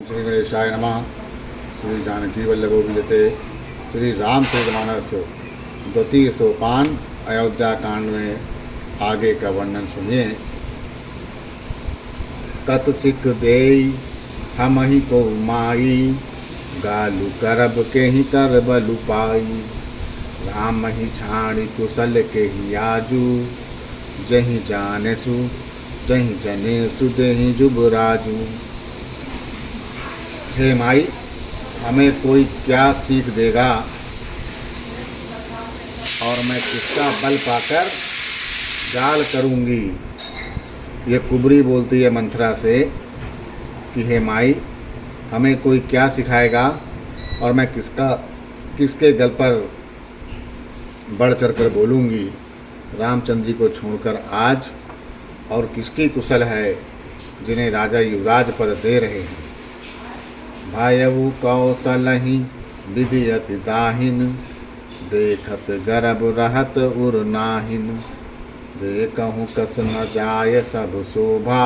श्री गणेशाय नमः। श्री जानकी वल्लभो विजते। श्री रामचरितमानस द्वितीय सोपान अयोध्या कांड में आगे का वर्णन सुनिए। तत सिख देई हम ही को माई, गालू करब के ही कर बलु पाई। राम ही छाणी कुशल के ही आजू, जही जाने सु जही जने सुदेही जुबराजू। हे माई, हमें कोई क्या सीख देगा और मैं किसका बल पाकर जाल करूंगी। ये कुबरी बोलती है मंथरा से कि हे माई, हमें कोई क्या सिखाएगा और मैं किसके गल पर बढ़ चढ़ कर बोलूँगी। रामचंद्र जी को छोड़कर आज और किसकी कुशल है जिन्हें राजा युवराज पद दे रहे हैं। भायऊ कौशलहि विधि अति दाहिन, देखत गर्भ रहत उर नाहिन। देखहु कस न जाय सब शोभा,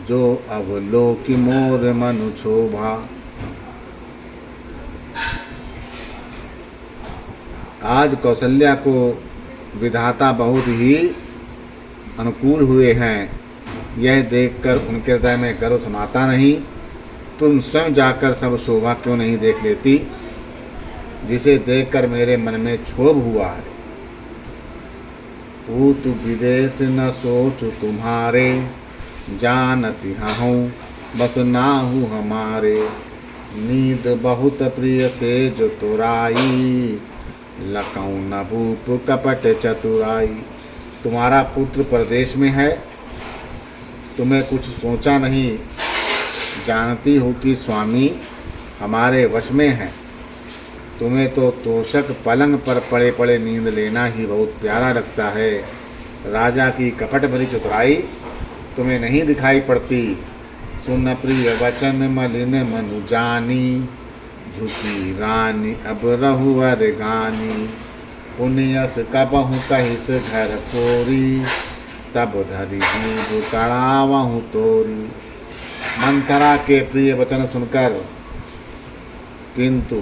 जो अवलोकि मोर मनु क्षोभा। आज कौशल्या को विधाता बहुत ही अनुकूल हुए हैं। यह देखकर उनके हृदय में गर्व समाता नहीं। तुम स्वयं जाकर सब शोभा क्यों नहीं देख लेती, जिसे देखकर मेरे मन में क्षोभ हुआ है। तू विदेश न सोच तुम्हारे, जानती हूँ बस नाहू हमारे। नींद बहुत प्रिय से जो तुराई, लकऊ न भूप कपट चतुराई। तुम्हारा पुत्र परदेश में है, तुम्हें कुछ सोचा नहीं। जानती हो कि स्वामी हमारे वश में है। तुम्हें तो तोषक पलंग पर पड़े पड़े नींद लेना ही बहुत प्यारा लगता है। राजा की कपट भरी चतुराई तुम्हें नहीं दिखाई पड़ती। सुन प्रिय वचन मलिन मनु जानी, झुकी रानी अब रहुअर गानी। पुण्यस कबहु कहिस घर फोरी, तब धरी जीव तड़ावहु तोरी। मंथरा के प्रिय वचन सुनकर किंतु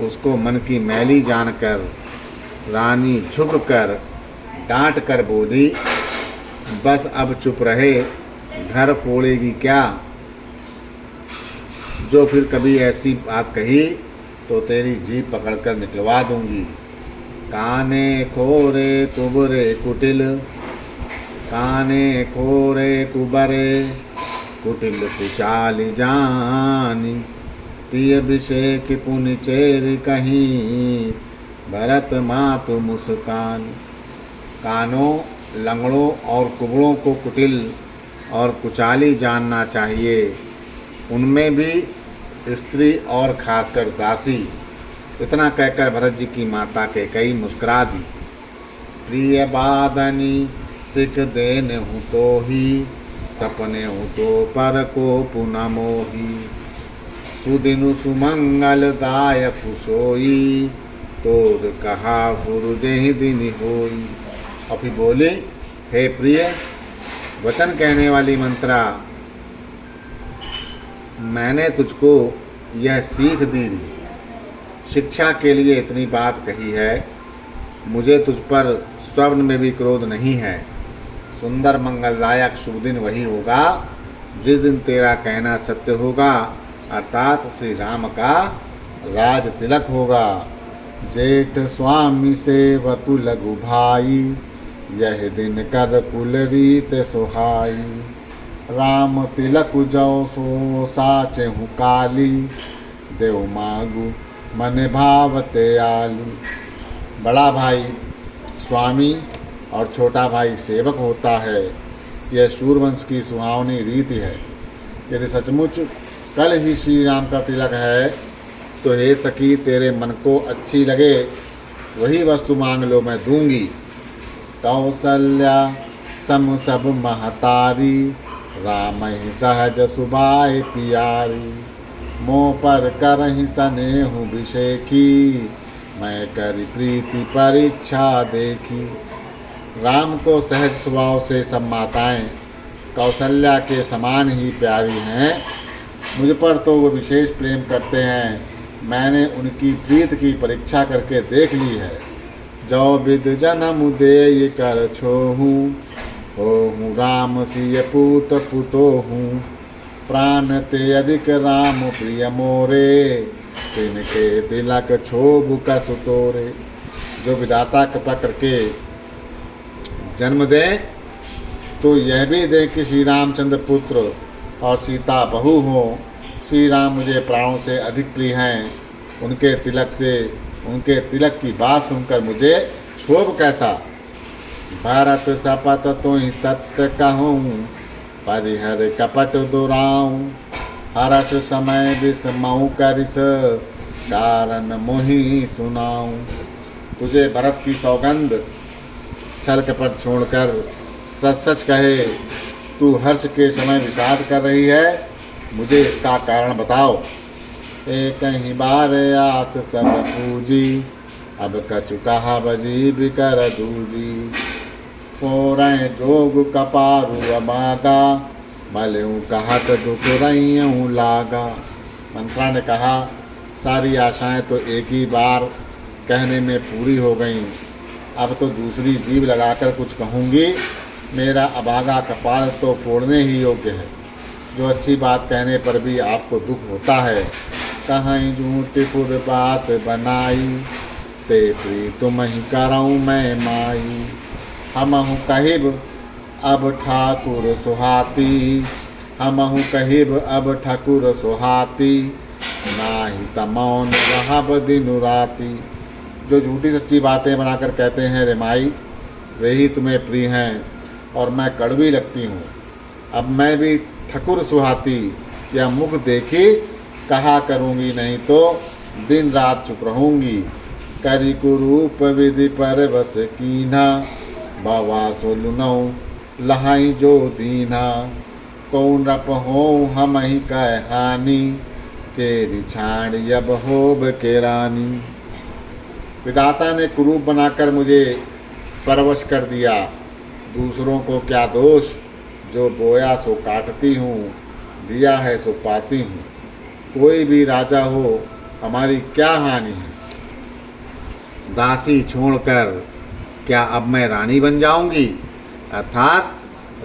उसको मन की मैली जानकर रानी झुककर डांट कर बोली, बस अब चुप रहे, घर फोड़ेगी क्या। जो फिर कभी ऐसी बात कही तो तेरी जीभ पकड़कर निकलवा दूंगी। काने खोरे कुबरे कुटिल, काने खोरे कुबरे कुटिल कुचाली जानी। तिय अभिषेक पुनि चेर कहीं, भरत मातु मुस्कान। कानों, लंगड़ों और कुबड़ों को कुटिल और कुचाली जानना चाहिए। उनमें भी स्त्री और खासकर दासी। इतना कहकर भरत जी की माता कैकेयी मुस्कुरा दी। प्रिय बादनी सिख देन हूँ तो ही, सपने हूँ तो पर को पुनः मोही। सुदिनु सुमंगल दायक सोई, तोर कहा फुरुजेहि दिन होई। और फिर बोली, हे प्रिय वचन कहने वाली मंत्रा, मैंने तुझको यह सीख दी, शिक्षा के लिए इतनी बात कही है। मुझे तुझ पर स्वप्न में भी क्रोध नहीं है। सुंदर मंगलदायक शुभ दिन वही होगा जिस दिन तेरा कहना सत्य होगा, अर्थात श्री राम का राज तिलक होगा। जेठ स्वामी से वकु लघु भाई, यह दिन कर कुल रीत सुहाई। राम तिलक जौ सो साचे हूँ काली, देव मांगू मन भावते आली। बड़ा भाई स्वामी और छोटा भाई सेवक होता है। यह सूर्यवंश की सुहावनी रीति है। यदि सचमुच कल ही श्री राम का तिलक है तो हे सखी, तेरे मन को अच्छी लगे वही वस्तु मांग लो, मैं दूंगी। कौशल्या सम सब महतारी, राम ही सहज सुबाय पियारी। मोह पर करहि सनेहु विषेखी, मैं करी प्रीति परीक्षा देखी। राम को सहज स्वभाव से सब माताएं कौशल्या के समान ही प्यारी हैं। मुझ पर तो वो विशेष प्रेम करते हैं। मैंने उनकी प्रीत की परीक्षा करके देख ली है। जो विद जन्म दे कर छोहू, हो हूँ राम सिय पूत पुतो हूँ। प्राण ते अधिक राम प्रिय मोरे, तिनके तिलक छोब का सुतोरे। जो विधाता कृपा करके जन्म दें तो यह भी दें कि श्री रामचंद्र पुत्र और सीता बहू हो। श्री राम मुझे प्राणों से अधिक प्रिय हैं। उनके तिलक की बात सुनकर मुझे क्षोभ कैसा। भरत शपथ तो ही सत्य कहूँ, परिहर कपट दुराऊँ। हरस समय विस्मऊ करिस, कारण मोहि सुनाऊँ। तुझे भरत की सौगंध छल कपट छोड़कर सच सच कहे, तू हर्ष के समय विषाद कर रही है, मुझे इसका कारण बताओ। एक ही बार आस सब पूजी, अब कछु कहा बजी बिकर दूजी। पोरें जोग कपारू अबागा, भलेऊ कहत दुख रही लागा। मंत्रा ने कहा, सारी आशाएं तो एक ही बार कहने में पूरी हो गईं, अब तो दूसरी जीभ लगाकर कुछ कहूँगी। मेरा अभागा कपाल तो फोड़ने ही योग्य है। जो अच्छी बात कहने पर भी आपको दुख होता है। कहीं झूठी पुर बात बनाई, ते प्री तुम ही कराऊँ मैं माई। हमहु कहिब अब ठाकुर सुहाती, हमहु कहिब अब ठाकुर सुहाती। नाही तमौन रहब दिन राती। जो झूठी सच्ची बातें बनाकर कहते हैं रे माई, वे ही तुम्हें प्रिय हैं और मैं कड़वी लगती हूँ। अब मैं भी ठकुर सुहाती या मुख देखी कहा करूँगी, नहीं तो दिन रात चुप रहूँगी। करी कुरूप विधि पर बस कीन्हा, बाबा सोलुनऊ लहाई जो दीन्हा। कौन रप हो हम ही कह हानि, चेरी छाड़ यब होब के रानी। विधाता ने कुरूप बनाकर मुझे परवश कर दिया। दूसरों को क्या दोष, जो बोया सो काटती हूँ, दिया है सो पाती हूँ। कोई भी राजा हो, हमारी क्या हानि है। दासी छोड़कर क्या अब मैं रानी बन जाऊंगी, अर्थात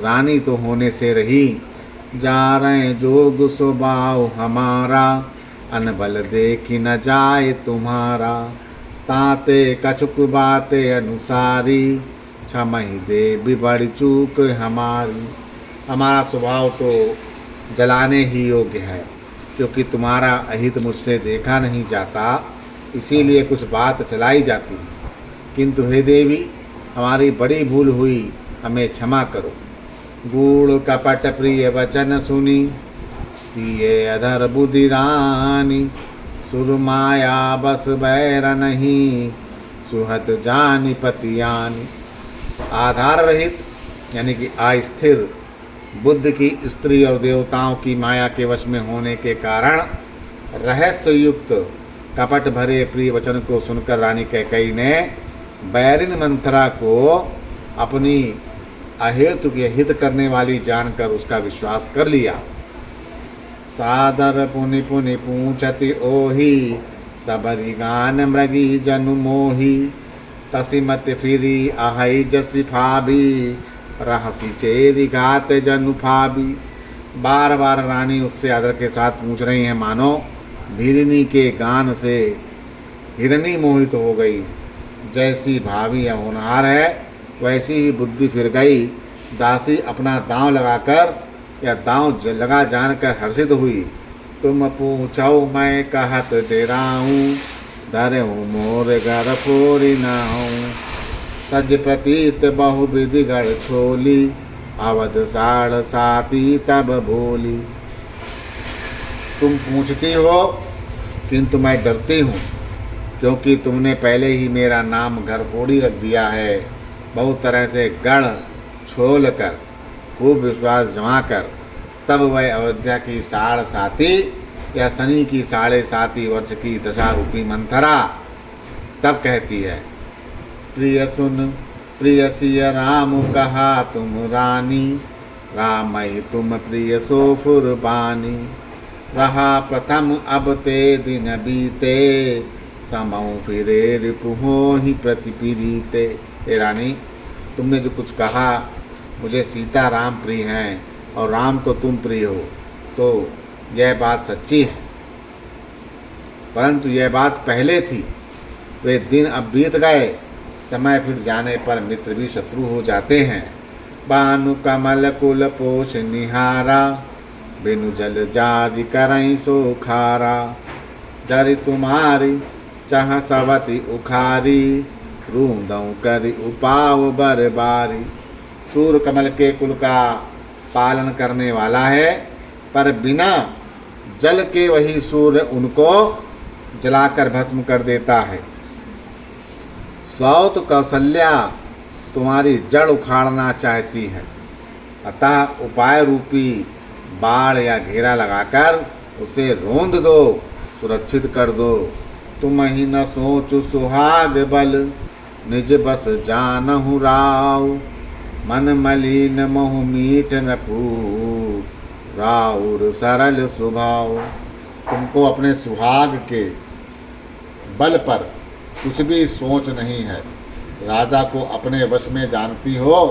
रानी तो होने से रही। जा रहे जोग स्वभाव हमारा, अनबल देखी न जाए तुम्हारा। ताते कछुक बाते अनुसारी, क्षमहि दे बिबड़ चूक हमारी। हमारा स्वभाव तो जलाने ही योग्य है, क्योंकि तुम्हारा अहित मुझसे देखा नहीं जाता, इसीलिए कुछ बात चलाई जाती है। किंतु हे देवी, हमारी बड़ी भूल हुई, हमें क्षमा करो। गूढ़ कपट प्रिय वचन सुनी, दिए अधर बुद्धि रानी। सुरमाया बस बैर नहीं, सुहत जानी पतियानी। आधार रहित यानी कि अस्थिर बुद्ध की स्त्री और देवताओं की माया के वश में होने के कारण रहस्य युक्त कपट भरे प्रिय वचन को सुनकर रानी कैकेयी ने बैरिन मंथरा को अपनी अहेतु के हित करने वाली जानकर उसका विश्वास कर लिया। सादर पुनि पुनि पूछति ओही, सबरी गान मृगी जनु मोही। तसी मत फिरी आहई जसी फाबी, रहसी चेरी गात जनु फाबी। बार बार रानी उससे आदर के साथ पूछ रही हैं, मानो भीरिनी के गान से हिरनी मोहित हो गई। जैसी भाभी या होनहार है, वैसी ही बुद्धि फिर गई। दासी अपना दांव लगाकर या दांव लगा जानकर हर्षित हुई। तुम पूछो मैं कहत डेराऊँ, धरे हूँ मोर घर फोरी नाऊँ। सज प्रतीत बहु विधि गढ़ छोली, अवध साढ़ साती तब बोली। तुम पूछती हो किंतु मैं डरती हूँ, क्योंकि तुमने पहले ही मेरा नाम घर फोड़ी रख दिया है। बहुत तरह से गढ़ छोल कर खूब विश्वास जमा कर तब वह अयोध्या की साढ़ साती या शनि की 7.5 वर्ष की दशा रूपी मंथरा तब कहती है, प्रिय सुन प्रिय सिय राम कहा तुम रानी, राम ही तुम प्रिय सो फुरबानी। रहा प्रथम अब ते दिन बीते, समऊ फिरे रिपुहो ही प्रतिपीड़िते। हे रानी, तुमने जो कुछ कहा, मुझे सीता राम प्रिय हैं और राम को तुम प्रिय हो, तो यह बात सच्ची है, परंतु यह बात पहले थी। वे दिन अब बीत गए, समय फिर जाने पर मित्र भी शत्रु हो जाते हैं। बानु कमल कुल पोष निहारा, बिनु जल जारी करई सो खारा। जरि तुम्हारी चाह सवति उखारी, रूंदऊ करी उपाव बरबारी। सूर्य कमल के कुल का पालन करने वाला है, पर बिना जल के वही सूर्य उनको जलाकर भस्म कर देता है। सौत कौशल्या तुम्हारी जड़ उखाड़ना चाहती है, अतः उपाय रूपी बाढ़ या घेरा लगाकर उसे रोंद दो, सुरक्षित कर दो। तुम ही न सोचु सुहाग बल, निज बस जानहु राव। मन मलिन मोह मीठ न पू, राउर सरल स्वभाव। तुमको अपने सुहाग के बल पर कुछ भी सोच नहीं है। राजा को अपने वश में जानती हो,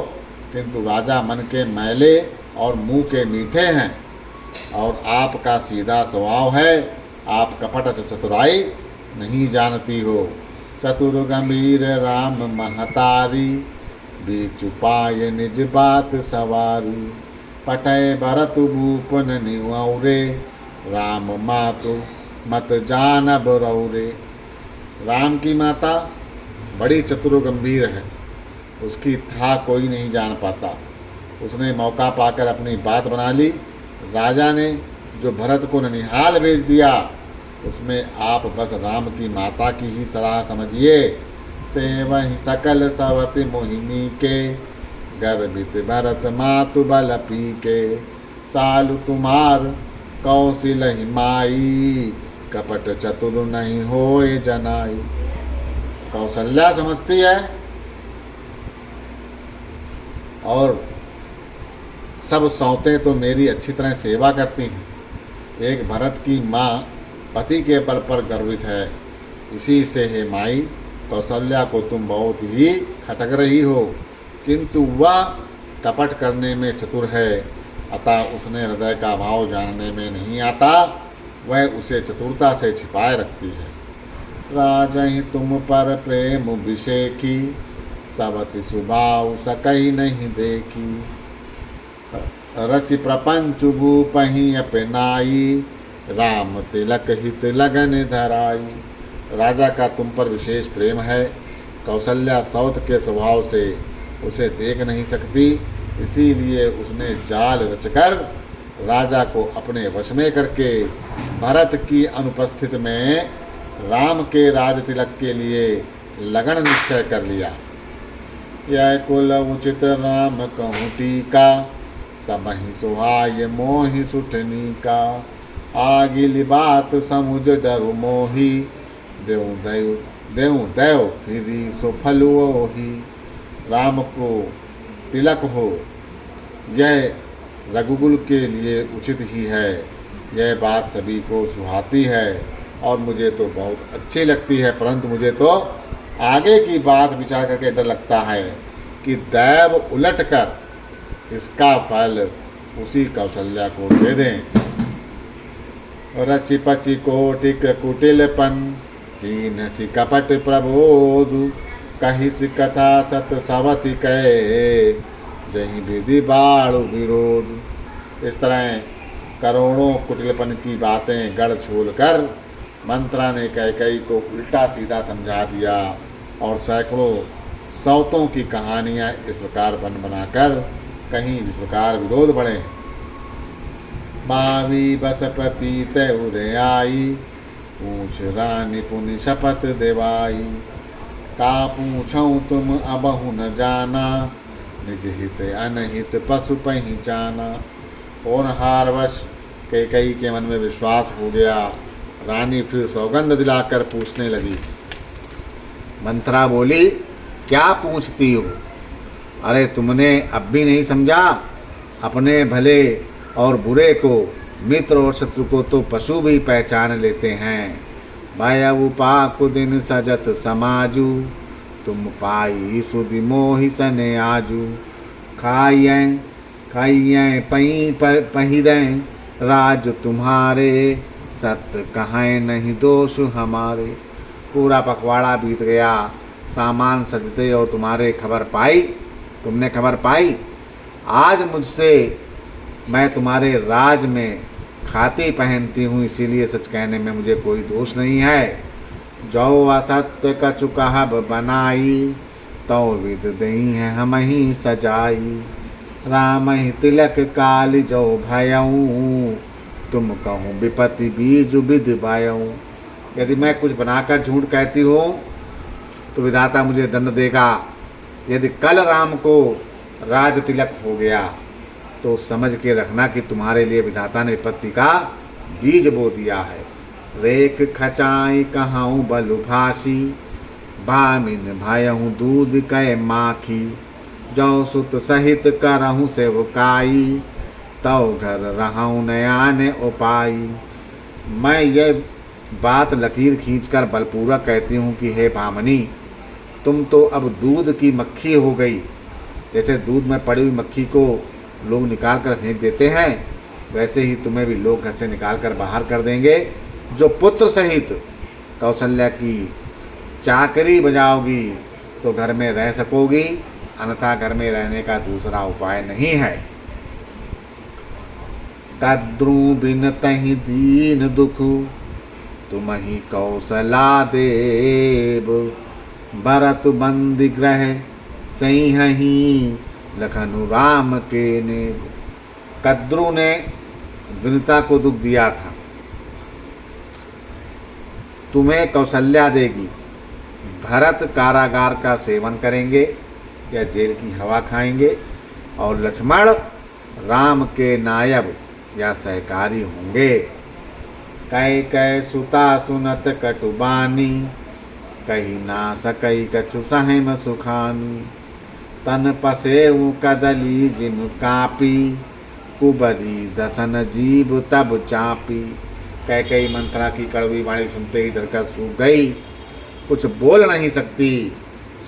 किंतु राजा मन के मैले और मुंह के मीठे हैं, और आपका सीधा स्वभाव है। आप कपट चतुराई नहीं जानती हो। चतुर गंभीर राम महतारी, बीच पाय निज बात सवारी। पटय भरत भूपन निवरे, राम मातु मत जानब रौरे। राम की माता बड़ी चतुर गंभीर है, उसकी था कोई नहीं जान पाता। उसने मौका पाकर अपनी बात बना ली। राजा ने जो भरत को ननिहाल भेज दिया, उसमें आप बस राम की माता की ही सलाह समझिए। से वही सकल सवति मोहिनी के, गर्भित भरत मातु बल पी के। सालु तुम्हार कौशिल ही माई, कपट चतुर नहीं होए जनाई। कौशल्या समझती है और सब सौतें तो मेरी अच्छी तरह सेवा करती हैं। एक भरत की माँ पति के बल पर गर्वित है, इसी से हे माई, कौशल्या को तुम बहुत ही खटक रही हो, किंतु वह कपट करने में चतुर है, अतः उसने हृदय का भाव जानने में नहीं आता, वह उसे चतुरता से छिपाए रखती है। राजहि तुम पर प्रेम विषेखी, सवति सुभाव सकही नहीं देखी। रचि प्रपंच भूपहि अपनाई, राम तिलक हित लगन धराई। राजा का तुम पर विशेष प्रेम है। कौशल्या सौत के स्वभाव से उसे देख नहीं सकती, इसीलिए उसने जाल रचकर राजा को अपने वश में करके भरत की अनुपस्थित में राम के राज तिलक के लिए लगन निश्चय कर लिया। यह कुल उचित राम कहूँ टीका, सबहि सुहाय मोहि सुठनी का। आगिल बात समुझ डरु मोही, देव देव फिरी सो फलुओ ही। राम को तिलक हो, यह रघुकुल के लिए उचित ही है। यह बात सभी को सुहाती है और मुझे तो बहुत अच्छी लगती है, परंतु मुझे तो आगे की बात विचार करके डर लगता है कि दैव उलट कर इसका फल उसी कौशल्या को दे दें। रचि पचि कोटिक कुटिलपन, तीन सी कपट प्रबोध। कही सी कथा सत सवति कहे, जही विधि बाढ़ विरोध। इस तरह करोड़ों कुटिलपन की बातें गढ़ छोल कर मंत्रा ने कैकेयी को उल्टा सीधा समझा दिया और सैकड़ों सौतों की कहानियाँ इस प्रकार बन बनाकर कहीं इस प्रकार विरोध बढ़े। मावी बस प्रतीत उरे आई, पूछ रानी पुनि शपथ देवाई। का पूछऊँ तुम अबहु न जाना, निज हित अनहित पशु पहचाना। होनहारवश कैकेयी के मन में विश्वास हो गया। रानी फिर सौगंध दिलाकर पूछने लगी। मंत्रा बोली, क्या पूछती हो? अरे तुमने अब भी नहीं समझा? अपने भले और बुरे को मित्र और शत्रु को तो पशु भी पहचान लेते हैं। भयउ पाकु दिन सजत समाजू, तुम पाई सुधि मोहि सने आजू। खाइए खाइए पई पहिरे, राज तुम्हारे, सत्य कहें नहीं दोष हमारे। पूरा पखवाड़ा बीत गया, सामान सजते और तुमने खबर पाई। आज मुझसे मैं तुम्हारे राज में खाती पहनती हूँ, इसीलिए सच कहने में मुझे कोई दोष नहीं है। जो असत्य कछु कहब बनाई, तो विद दही है हम ही सजाई। राम ही तिलक काल जो भयऊँ, तुम कहूँ विपत्ति बीज विध बायऊँ। यदि मैं कुछ बनाकर झूठ कहती हूँ तो विधाता मुझे दंड देगा। यदि कल राम को राज तिलक हो गया तो समझ के रखना कि तुम्हारे लिए विधाता ने विपत्ति का बीज बो दिया है। रेख खचाई कहाऊँ बलुभाषी, भामिन भयहूँ दूध कै माखी। जौ सुत सहित करहूँ सेवकाई, तौ घर रहूँ नयाने उपाई। मैं यह बात लकीर खींचकर बलपूर्वक कहती हूँ कि हे भामनी, तुम तो अब दूध की मक्खी हो गई। जैसे दूध में पड़ी हुई मक्खी को लोग निकाल कर फेंक देते हैं, वैसे ही तुम्हें भी लोग घर से निकाल कर बाहर कर देंगे। जो पुत्र सहित कौशल्या की चाकरी बजाओगी तो घर में रह सकोगी, अन्यथा घर में रहने का दूसरा उपाय नहीं है। कद्रू बिन तहि दीन दुखु, तुम ही कौशला देव। भरत बंदी ग्रह सही हहीं, लखनु राम के नेब। कद्रू ने विनीता को दुख दिया था, तुम्हें कौशल्या देगी। भरत कारागार का सेवन करेंगे या जेल की हवा खाएंगे, और लक्ष्मण राम के नायब या सहकारी होंगे। कै कै सुता सुनत कटुबानी, कही ना सकई कछु सहम सुखानी। तन पसेऊ कदली जिम कापी, कुबरी दसन जीव तब चापी। कैकेयी मंथरा की कड़वी वाणी सुनते ही डरकर सूख गई, कुछ बोल नहीं सकती।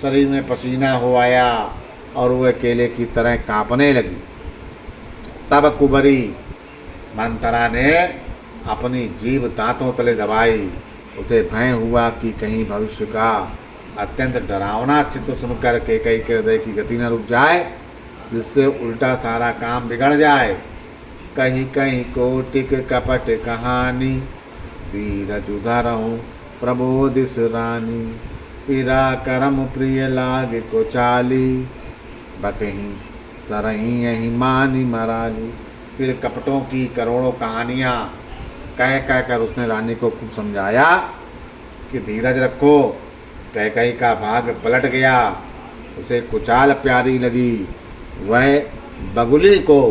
शरीर में पसीना हो आया और वह केले की तरह कांपने लगी। तब कुबरी मंथरा ने अपनी जीभ दांतों तले दबाई। उसे भय हुआ कि कहीं भविष्य का अत्यंत डरावना चित्र सुनकर कैकेयी के हृदय की गति न रुक जाए, जिससे उल्टा सारा काम बिगड़ जाए। कहीं कहीं कोटिक कपट कहानी, धीरज धरहूँ प्रबोधिस रानी। पीरा करम प्रिय लाग को चाली, बकहीं सरही यही मानी मराली। फिर कपटों की करोड़ों कहानियाँ कह कर उसने रानी को खूब समझाया कि धीरज रखो। कैकेयी का भाग पलट गया, उसे कुचाल प्यारी लगी। वह बगुली को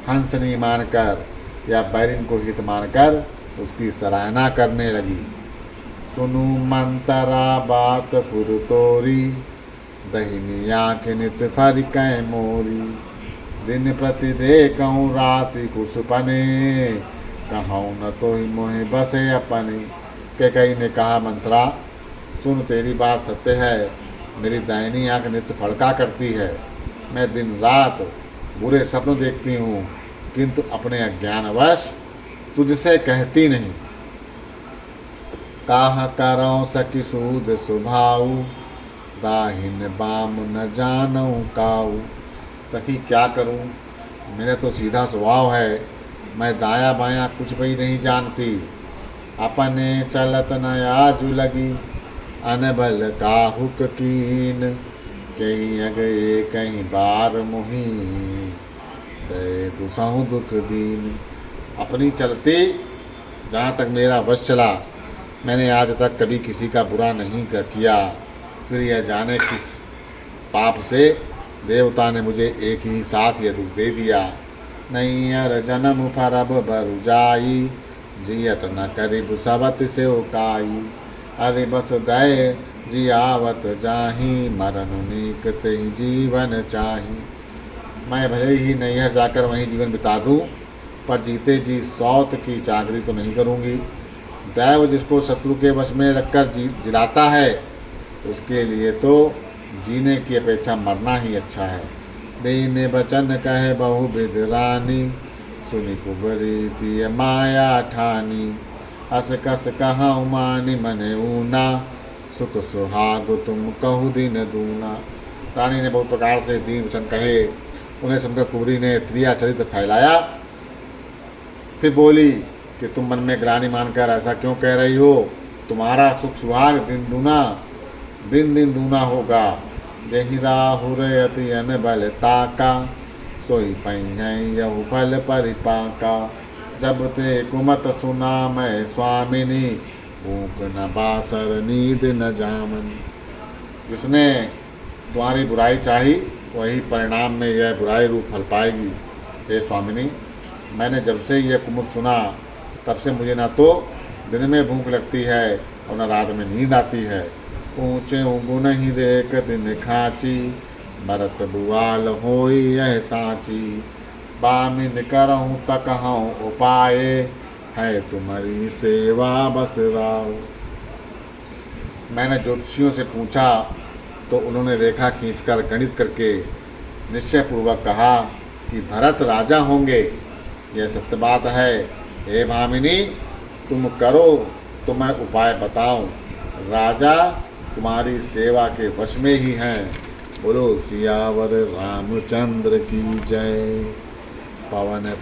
हंसनी मानकर या बैरिन को हित मानकर उसकी सराहना करने लगी। सुनु मंतरा बात फुर तोरी, दहिनी आँख नित फर कै मोरी। दिन प्रति देखूँ राति कुसुपने, कहूँ न तो ही मोहे बसे अपने। कैकेयी ने कहा, मंत्रा सुन, तेरी बात सत्य है। मेरी दाहिनी आँख नित्य फड़का करती है। मैं दिन रात बुरे सपन देखती हूँ, किंतु अपने अज्ञानवश तुझसे कहती नहीं। काह करो सखी सूद सुभाऊ, दाहिन बाम न जानऊँ काऊ। सखी क्या करूँ, मेरा तो सीधा स्वभाव है, मैं दाया बायां कुछ भी नहीं जानती। अपने चलत न आजू लगी, अनबल काहुक कीन। कहीं अगए कहीं बार मुही, दे दुसहु दुख दीन। अपनी चलती जहाँ तक मेरा वश चला, मैंने आज तक कभी किसी का बुरा नहीं किया। फिर यह जाने किस पाप से देवता ने मुझे एक ही साथ यह दुख दे दिया। नहीं अर जन्म फरब बरु जाई, जियत न करीब सबत से उकाई। अरे बस दय जियावत जाही, मरण नीकत ही जीवन चाही। मैं भले ही नैहर जाकर वहीं जीवन बिता दूँ, पर जीते जी सौत की चाकरी तो नहीं करूँगी। दैव जिसको शत्रु के वश में रखकर जिलाता है, उसके लिए तो जीने की अपेक्षा मरना ही अच्छा है। दीन बचन कहे बहुविध रानी, सुनि कुबरी तिय माया ठानी। अस कस कहाँ मानी मने ऊना, सुख सुहाग तुम कहु दिन दूना। रानी ने बहुत प्रकार से दीन वचन कहे। उन्हें सुनकर कुबरी ने त्रिया चरित्र फैलाया। फिर बोली कि तुम मन में ग्लानि मानकर ऐसा क्यों कह रही हो? तुम्हारा सुख सुहाग दिन दिन दूना होगा। जहि राहु अति अन बल ताका, सोई पई है यहु फल परिपाका। जब ते कुमत सुना मैं स्वामिनी, भूख न बासर नींद न जामन। जिसने तुम्हारी बुराई चाही, वही परिणाम में यह बुराई रूप फल पाएगी। हे स्वामिनी, मैंने जब से यह कुमुद सुना, तब से मुझे ना तो दिन में भूख लगती है और न रात में नींद आती है। ऊँचे गुण ही रेख दिन खाची, भरत बुआल होई यह साची। बामिन करहूँ तक हूँ उपाय, है तुम्हारी सेवा बस राव। मैंने ज्योतिषियों से पूछा तो उन्होंने रेखा खींचकर गणित करके निश्चय पूर्वक कहा कि भरत राजा होंगे। यह सत्य बात है। हे भामिनी, तुम करो तो मैं उपाय बताऊं। राजा तुम्हारी सेवा के वश में ही हैं। बोलो सियावर रामचंद्र की जय। पवन